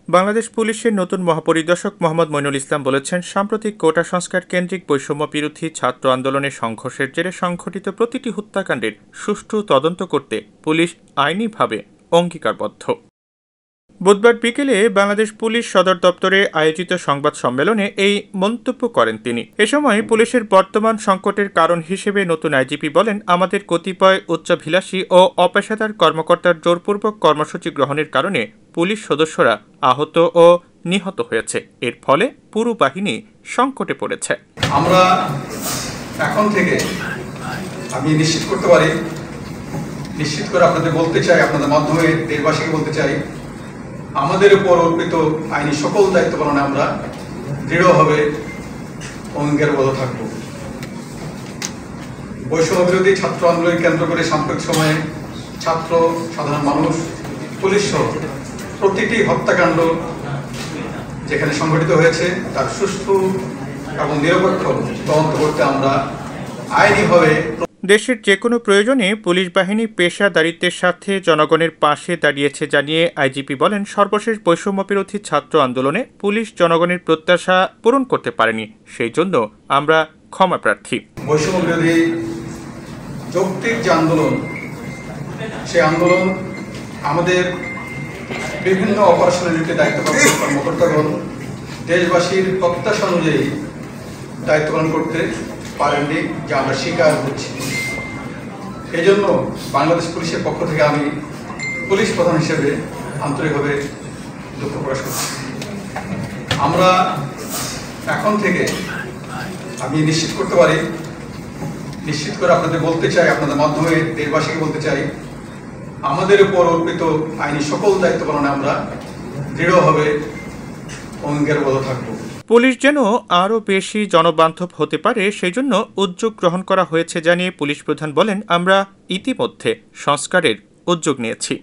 বাংলাদেশ পুলিশের নতুন মহাপরিদর্শক মোহাম্মদ মইনুল ইসলাম বলেছেন, সাম্প্রতিক কোটা সংস্কার কেন্দ্রিক বৈষম্য বিরোধী ছাত্র আন্দোলনের সংঘর্ষের জেরে সংঘটিত প্রতিটি হত্যাকাণ্ডের সুষ্ঠু তদন্ত করতে পুলিশ আইনিভাবে অঙ্গীকারবদ্ধ। বুধবার বিকেলে বাংলাদেশ পুলিশ সদর দপ্তরে আয়োজিত সংবাদ সম্মেলনে এই মন্তব্য করেন তিনি। এ সময় পুলিশের বর্তমান সংকটের কারণ হিসেবে নতুন আইজিপি বলেন, আমাদের কতিপয় উচ্চাভিলাষী ও অপেশাদার কর্মকর্তার জোরপূর্বক কর্মসূচি গ্রহণের কারণে পুলিশ সদস্যরা আহত ও নিহত হয়েছে। এর ফলে পুরো বাহিনী সংকটে পড়েছে। আমরা এখন থেকে আমি নিশ্চিত করতে পারি, নিশ্চিত করে আপনাদের বলতে চাই, আপনাদের মাধ্যমে দেশবাসীকে বলতে চাই, আমাদের উপর অর্পিত আইনি সকল দায়িত্ব পালনে আমরা দৃঢ়ভাবে অঙ্গীকারবদ্ধ থাকব। বৈষম্য বিরোধী ছাত্র আন্দোলন কেন্দ্র করে সাম্প্রতিক সময়ে ছাত্র, সাধারণ মানুষ, পুলিশ সহ প্রতিটি হত্যাকাণ্ড যেখানে সংঘটিত হয়েছে তার সুষ্ঠু এবং নিরপেক্ষ তদন্ত করতে আমরা আইনিভাবে দেশের যে কোনো প্রয়োজনে পুলিশ বাহিনী পেশাদারিত্বের সাথে জনগণের পাশে দাঁড়িয়েছে জানিয়ে আইজিপি বলেন, সর্বশেষ বৈষম্য বিরোধী ছাত্র আন্দোলনে পুলিশ জনগণের প্রত্যাশা পূরণ করতে পারেনি, সেই জন্য আমরা ক্ষমা প্রার্থী। বৈষম্য বিরোধী যৌক্তিক যে আন্দোলন, সেই আন্দোলন আমাদের বিভিন্ন অপারেশনের নীতি দায়িত্বপ্রাপ্ত কর্মকর্তাগণ দেশবাসীর প্রত্যাশা অনুযায়ী দায়িত্ব পালন করতে পারেননি, যা আমরা স্বীকার করছি। এই জন্য বাংলাদেশ পুলিশের পক্ষ থেকে আমি পুলিশ প্রধান হিসেবে আন্তরিকভাবে দুঃখ প্রকাশ করছি। আমরা এখন থেকে আমি নিশ্চিত করতে পারি, নিশ্চিত করে আপনাদের বলতে চাই, আপনাদের মাধ্যমে দেশবাসীকে বলতে চাই, আমাদের উপর অর্পিত আইনি সকল দায়িত্ব পালনে আমরা দৃঢ়ভাবে অঙ্গীকারবদ্ধ থাকব। পুলিশ যেন আরও বেশি জনবান্ধব হতে পারে সেই জন্য উদ্যোগ গ্রহণ করা হয়েছে জানিয়ে পুলিশ প্রধান বলেন, আমরা ইতিমধ্যে সংস্কারের উদ্যোগ নিয়েছি।